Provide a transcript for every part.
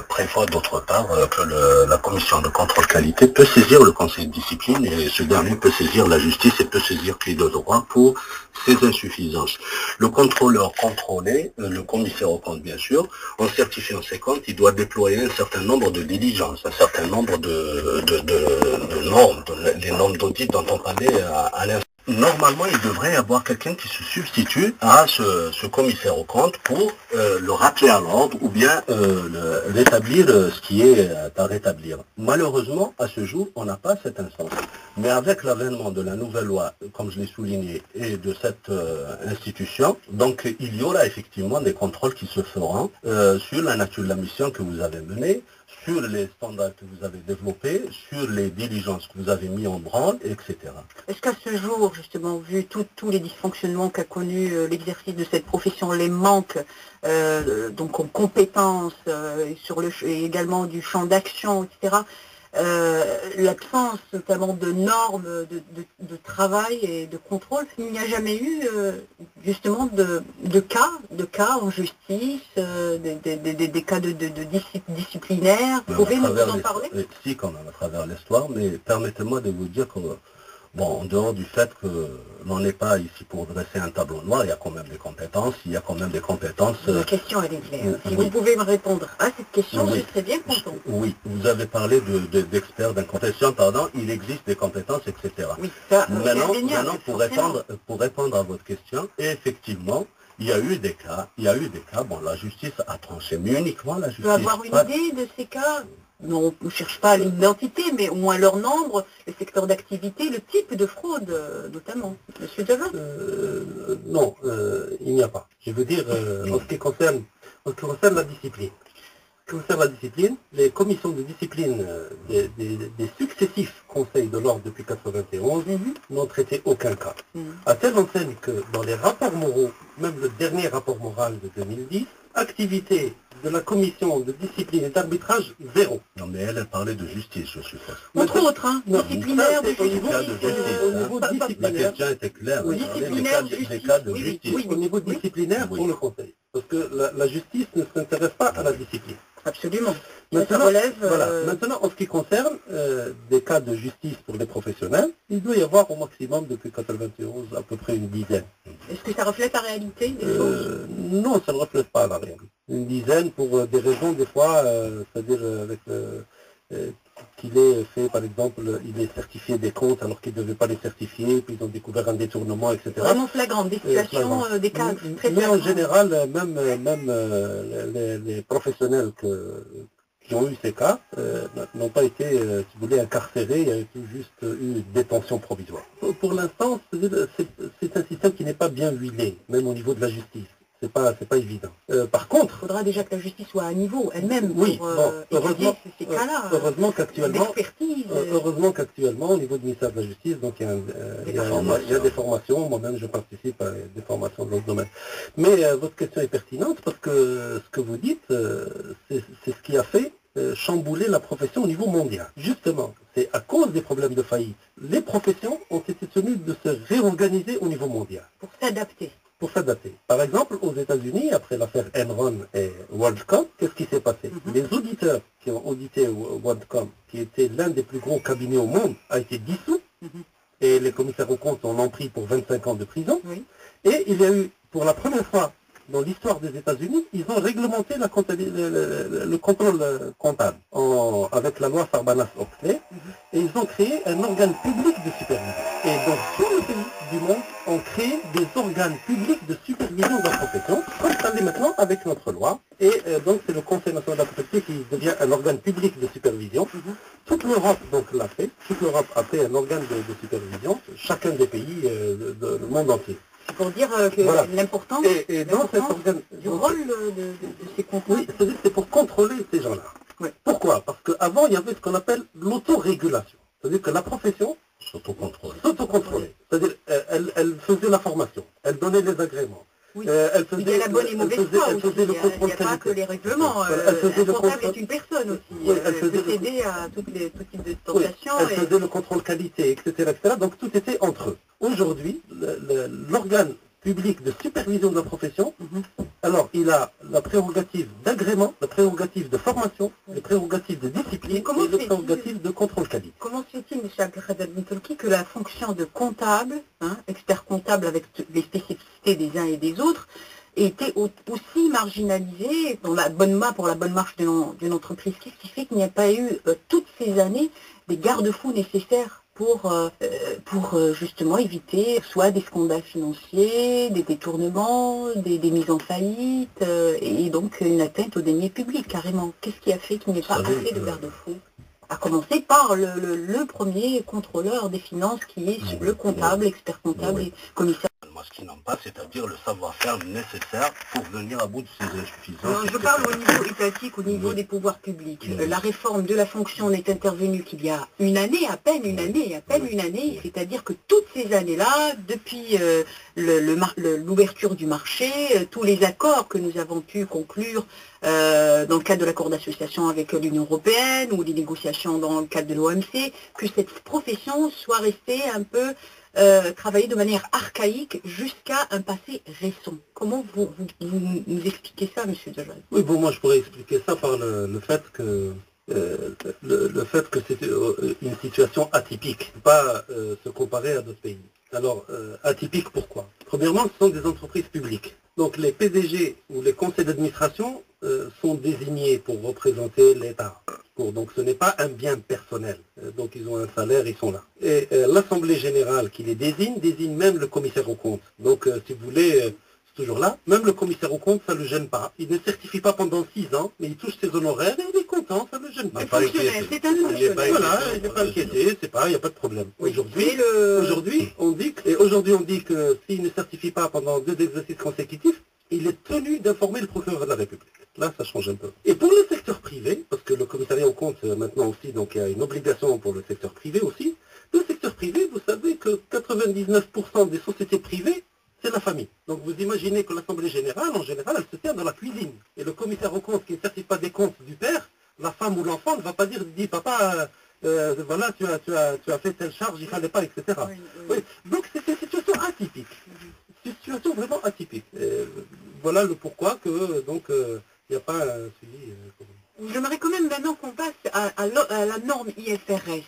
prévoit d'autre part que la commission de contrôle qualité peut saisir le conseil de discipline et ce dernier peut saisir la justice et peut saisir qui de droit pour ces insuffisances. Le contrôleur contrôlé, le commissaire aux comptes bien sûr, en certifiant ses comptes, il doit déployer un certain nombre de diligences, un certain nombre de normes, les normes d'audit dont on parlait à l'instant. Normalement, il devrait y avoir quelqu'un qui se substitue à ce commissaire aux comptes pour le rappeler à l'ordre ou bien rétablir ce qui est à rétablir. Malheureusement, à ce jour, on n'a pas cette instance. Mais avec l'avènement de la nouvelle loi, comme je l'ai souligné, et de cette institution, donc il y aura effectivement des contrôles qui se feront sur la nature de la mission que vous avez menée, sur les standards que vous avez développés, sur les diligences que vous avez mis en branle, etc. Est-ce qu'à ce jour, justement, vu tous les dysfonctionnements qu'a connu l'exercice de cette profession, les manques donc en compétences et également du champ d'action, etc., l'absence notamment de normes de travail et de contrôle, il n'y a jamais eu justement de cas en justice, des cas de disciplinaires. Pouvez-vous nous en parler? Si, quand même, à travers l'histoire, mais permettez-moi de vous dire que, bon, en dehors du fait que l'on n'est pas ici pour dresser un tableau noir, il y a quand même des compétences, il y a quand même des compétences... La question, elle est claire. Si vous pouvez me répondre à cette question, je serais bien content. Oui, vous avez parlé d'experts d'incompétence, pardon, il existe des compétences, etc. Oui, ça, maintenant pour répondre à votre question, effectivement, il y a eu des cas, bon, la justice a tranché, mais uniquement la justice... On peut avoir une idée de ces cas? Non, on ne cherche pas l'identité, mais au moins leur nombre, le secteur d'activité, le type de fraude, notamment. Monsieur Devin? Non, il n'y a pas. Je veux dire, en ce qui concerne la discipline. Les commissions de discipline des successifs conseils de l'ordre depuis 1991 n'ont traité aucun cas. À telle enseigne que dans les rapports moraux, même le dernier rapport moral de 2010, activité de la commission de discipline et d'arbitrage, zéro. Non mais elle parlait de justice, je suppose. Entre autres, hein, disciplinaire, au niveau disciplinaire. La question était claire, des cas de justice. Au niveau disciplinaire pour le conseil. Parce que la justice ne s'intéresse pas à la discipline. Absolument. Maintenant, maintenant, en ce qui concerne des cas de justice pour les professionnels, il doit y avoir au maximum depuis 1991 à peu près une dizaine. Est-ce que ça reflète la réalité des choses? Non, ça ne reflète pas la réalité. Une dizaine pour des raisons des fois, c'est-à-dire avec qu'il est fait, par exemple, il est certifié des comptes alors qu'il ne devait pas les certifier, puis ils ont découvert un détournement, etc. Vraiment flagrant, des situations, des cas très mais en général, même les professionnels qui ont eu ces cas n'ont pas été, si vous voulez, incarcérés, il y a tout juste eu détention provisoire. Pour l'instant, c'est un système qui n'est pas bien huilé, même au niveau de la justice. C'est pas évident. Par contre... Il faudra déjà que la justice soit à niveau elle-même pour étudier ces cas-là. Heureusement qu'actuellement, au niveau du ministère de la Justice, donc il y a des formations. Moi-même, je participe à des formations dans ce domaine. Mais votre question est pertinente parce que ce que vous dites, c'est ce qui a fait chambouler la profession au niveau mondial. Justement, c'est à cause des problèmes de faillite. Les professions ont été tenues de se réorganiser au niveau mondial. Pour s'adapter. Par exemple, aux États-Unis, après l'affaire Enron et WorldCom, qu'est-ce qui s'est passé? Les auditeurs qui ont audité WorldCom, qui était l'un des plus gros cabinets au monde, a été dissous, et les commissaires aux comptes en ont pris pour 25 ans de prison, et il y a eu, pour la première fois dans l'histoire des États-Unis, ils ont réglementé le contrôle comptable avec la loi Sarbanes-Oxley, et ils ont créé un organe public de supervision. Et dans tous les pays du monde, on crée des organes publics de supervision de la profession, comme ça l'est maintenant avec notre loi. Et donc c'est le Conseil national de la propriété qui devient un organe public de supervision. Toute l'Europe donc l'a fait. Toute l'Europe a fait un organe de supervision, chacun des pays du monde entier. C'est pour dire que l'importance du rôle de ces contrôles. Oui, c'est pour contrôler ces gens-là. Pourquoi? Parce qu'avant, il y avait ce qu'on appelle l'autorégulation. C'est-à-dire que la profession s'autocontrôlait. C'est-à-dire elle faisait la formation, elle donnait les agréments. Oui. Il y a la bonne et mauvaise foi aussi. Il n'y a pas que les règlements. Un comptable est une personne aussi. Elle peut aider à tout type de tentation. Elle faisait le contrôle qualité, etc., etc. Donc tout était entre eux. Aujourd'hui, l'organe public de supervision de la profession, alors il a la prérogative d'agrément, la prérogative de formation, les prérogatives de discipline et les prérogatives de contrôle qualité. Comment se fait-il, M. Abdelkader Bentelki, que la fonction de comptable, expert comptable avec les spécificités des uns et des autres, ait été aussi marginalisée pour la bonne marche d'une entreprise? Qu'est-ce qui fait qu'il n'y a pas eu toutes ces années des garde-fous nécessaires pour justement éviter soit des scandales financiers, des détournements, des mises en faillite, et donc une atteinte aux deniers publics carrément? Qu'est-ce qui a fait qu'il n'y ait pas assez de garde-fous? À commencer par le premier contrôleur des finances qui est le comptable, expert comptable et commissaire. Ce qu'ils n'ont pas, c'est-à-dire le savoir-faire nécessaire pour venir à bout de ces insuffisances. Alors, je parle au niveau étatique, au niveau des pouvoirs publics. La réforme de la fonction n'est intervenue qu'il y a une année, à peine une année, c'est-à-dire que toutes ces années-là, depuis l'ouverture du marché, tous les accords que nous avons pu conclure dans le cadre de l'accord d'association avec l'Union européenne ou des négociations dans le cadre de l'OMC, que cette profession soit restée un peu travailler de manière archaïque jusqu'à un passé récent. Comment vous nous expliquez ça, M. Dejad? Oui, bon, moi je pourrais expliquer ça par le fait que c'était une situation atypique, pas se comparer à d'autres pays. Alors, atypique pourquoi? Premièrement, ce sont des entreprises publiques. Donc les PDG ou les conseils d'administration sont désignés pour représenter l'État. Donc ce n'est pas un bien personnel. Donc ils ont un salaire, ils sont là. Et l'Assemblée générale qui les désigne même le commissaire aux comptes. Donc si vous voulez, c'est toujours là. Même le commissaire aux comptes, ça ne le gêne pas. Il ne certifie pas pendant 6 ans, mais il touche ses honoraires et il est content, ça ne le gêne pas. C'est un fonctionnaire. Voilà, il n'est pas inquiété, il n'y a pas de problème. Aujourd'hui, on dit que s'il ne certifie pas pendant 2 exercices consécutifs, il est tenu d'informer le procureur de la République. Là, ça change un peu. Et pour le secteur privé, parce que le commissariat aux comptes maintenant aussi, donc il y a une obligation pour le secteur privé aussi, le secteur privé, vous savez que 99% des sociétés privées, c'est la famille. Donc vous imaginez que l'Assemblée générale, en général, elle se tient dans la cuisine. Et le commissaire aux comptes qui ne certifie pas des comptes du père, la femme ou l'enfant ne va pas dire, papa, voilà, tu as fait telle charge, il ne fallait pas, etc. Oui. Donc c'est une situation atypique. C'est une situation vraiment atypique. Voilà le pourquoi que donc il n'y a pas un suivi. J'aimerais quand même maintenant qu'on passe à la norme IFRS,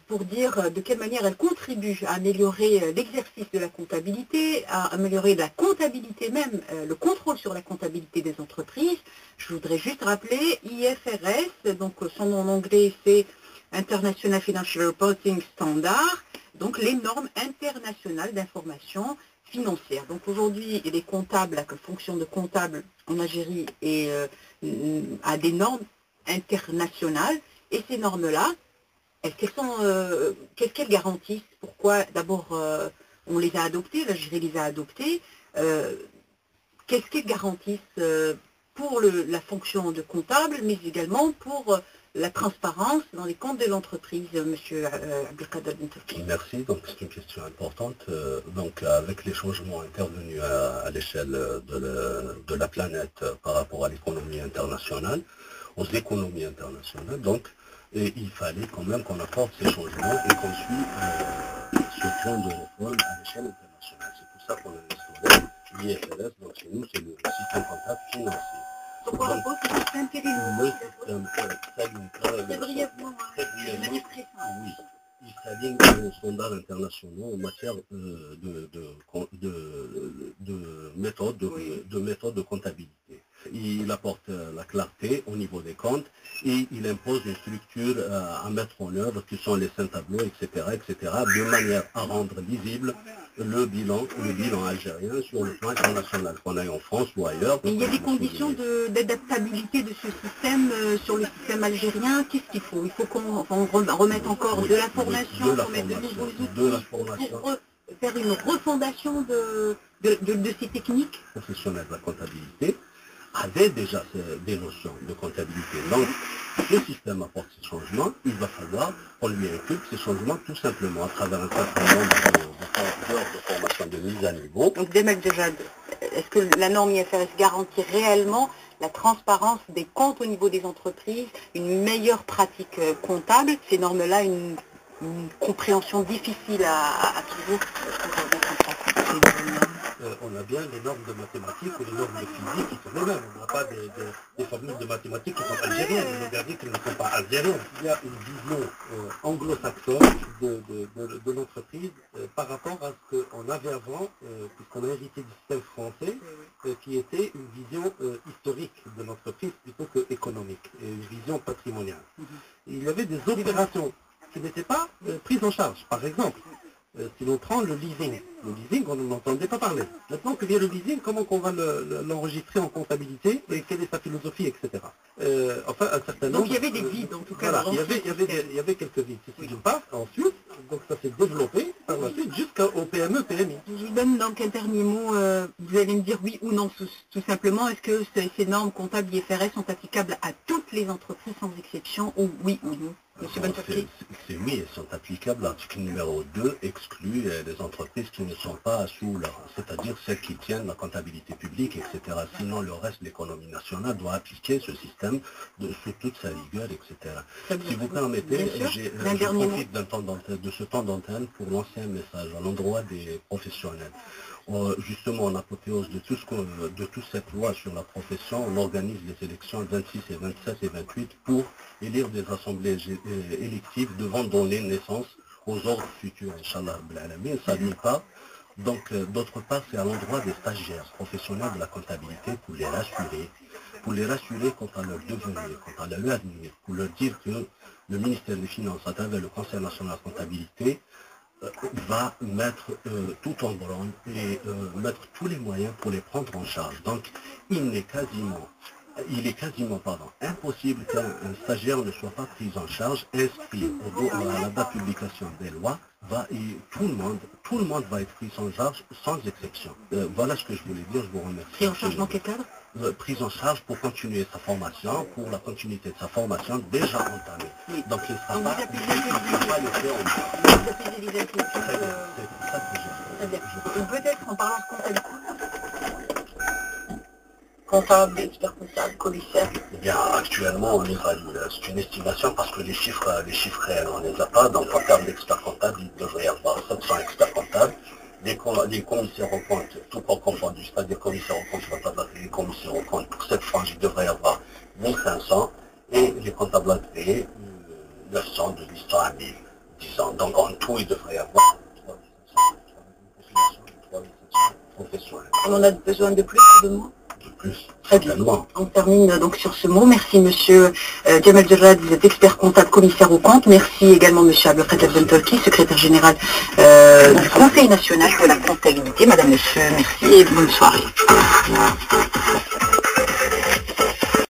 pour dire de quelle manière elle contribue à améliorer l'exercice de la comptabilité, à améliorer la comptabilité même, le contrôle sur la comptabilité des entreprises. Je voudrais juste rappeler IFRS, donc son nom en anglais c'est International Financial Reporting Standard, donc les normes internationales d'information financière. Donc aujourd'hui, les comptables, la fonction de comptable en Algérie a des normes internationales. Et ces normes-là, qu'est-ce qu'elles garantissent? Pourquoi d'abord on les a adoptées, l'Algérie les a adoptées? Qu'est-ce qu'elles garantissent pour la fonction de comptable, mais également pour la transparence dans les comptes de l'entreprise, M. Abdelkader Bentelki? Merci, donc c'est une question importante. Donc avec les changements intervenus à l'échelle de la planète par rapport à l'économie internationale, aux économies internationales, donc il fallait quand même qu'on apporte ces changements et qu'on suit ce plan de réforme à l'échelle internationale. C'est pour ça qu'on a instauré l'IFRS, donc chez nous c'est le système comptable financier. Pourquoi on pose le système le système très brièvement, oui, il s'aligne aux standards internationaux en matière de méthode de comptabilité. Il apporte la clarté au niveau des comptes et il impose une structure à mettre en œuvre qui sont les 5 tableaux, etc., de manière à rendre lisible le bilan algérien sur le plan international, qu'on aille en France ou ailleurs. Mais il y a des conditions d'adaptabilité de ce système sur le système algérien. Qu'est-ce qu'il faut? Il faut qu'on remette encore de la formation, qu'on mette de nouveaux outils pour faire une refondation de ces techniques. Les professionnels de la comptabilité avaient déjà des notions de comptabilité. Donc, le système apporte ces changements, il va falloir qu'on lui inculque ces changements tout simplement à travers un certain nombre d'heures de formation de mise à niveau. Donc, Demek Dejad, est-ce que la norme IFRS garantit réellement la transparence des comptes au niveau des entreprises, une meilleure pratique comptable? Ces normes-là, une compréhension difficile à toujours mettre en place. on a bien les normes de mathématiques ou les normes de physique qui sont les mêmes. On n'a pas des formules de mathématiques qui sont algériennes, les logarithmes ne sont pas algériennes. Il y a une vision anglo-saxonne de l'entreprise par rapport à ce qu'on avait avant, puisqu'on a hérité du système français, qui était une vision historique de l'entreprise plutôt qu'économique, et une vision patrimoniale. Il y avait des opérations qui n'étaient pas prises en charge. Par exemple, si l'on prend le leasing, on n'en entendait pas parler. Maintenant que vient le leasing, comment qu'on va l'enregistrer en comptabilité et quelle est sa philosophie, etc. Enfin, un certain nombre... Donc il y avait des vides, en tout cas. Voilà, il y avait quelques vides. C'est d'une part. Ensuite, donc ça s'est développé par la suite jusqu'au PME, PMI. Je vous donne donc un dernier mot. Vous allez me dire oui ou non, tout simplement. Est-ce que ces normes comptables IFRS sont applicables à toutes les entreprises sans exception, ou oui ou non? Monsieur Benturki. C'est oui, elles sont applicables. L'article numéro 2 exclut les entreprises qui ne sont pas sous leur, c'est-à-dire celles qui tiennent la comptabilité publique, etc. Sinon, le reste de l'économie nationale doit appliquer ce système sous toute sa rigueur, etc. Si vous permettez, je profite de ce temps d'antenne pour lancer un message à l'endroit des professionnels. Justement, en apothéose de toute cette loi sur la profession, on organise les élections le 26 et 27 et 28 pour élire des assemblées électives devant donner naissance aux ordres futurs, Inch'Allah, ça ne pas. Donc, d'autre part, c'est à l'endroit des stagiaires professionnels de la comptabilité pour les rassurer quant à leur devenir, quant à leur avenir, pour leur dire que le ministère des Finances, à travers le Conseil national de la comptabilité, va mettre tout en branle et mettre tous les moyens pour les prendre en charge. Donc, il est quasiment impossible qu'un stagiaire ne soit pas pris en charge, inscrit à la date de publication des lois, tout le monde va être pris en charge sans exception. Voilà ce que je voulais dire, je vous remercie. Pris en charge dans quel cadre? Prise en charge pour continuer sa formation, pour la continuité de sa formation déjà entamée. Oui. Donc il ne sera pas laissé en bas. Vous appelez des inquiétudes. C'est ça que j'ai. Peut-être en parlant de comptable, expert comptable, commissaire. Eh bien, actuellement, on évalue, c'est une estimation parce que les chiffres réels, on ne les a pas. Donc en termes d'experts comptables, il devrait y avoir 700 experts comptables. Les commissaires aux comptes, tout corps confondu, c'est-à-dire des commissaires aux comptes comptables et les commissaires aux comptes, pour cette frange, il devrait y avoir 1500, et les comptables agréés, 900, de 800 à 1000, 10 ans. Donc en tout, il devrait y avoir 3700 professionnels. On en a besoin de plus, de moins? De plus, très bien. On termine donc sur ce mot. Merci monsieur Djamel Djerrad, vous êtes expert comptable, commissaire aux comptes. Merci également monsieur Abdelkader Benturki, secrétaire général du Conseil national de la comptabilité. Madame, monsieur, merci et bonne soirée.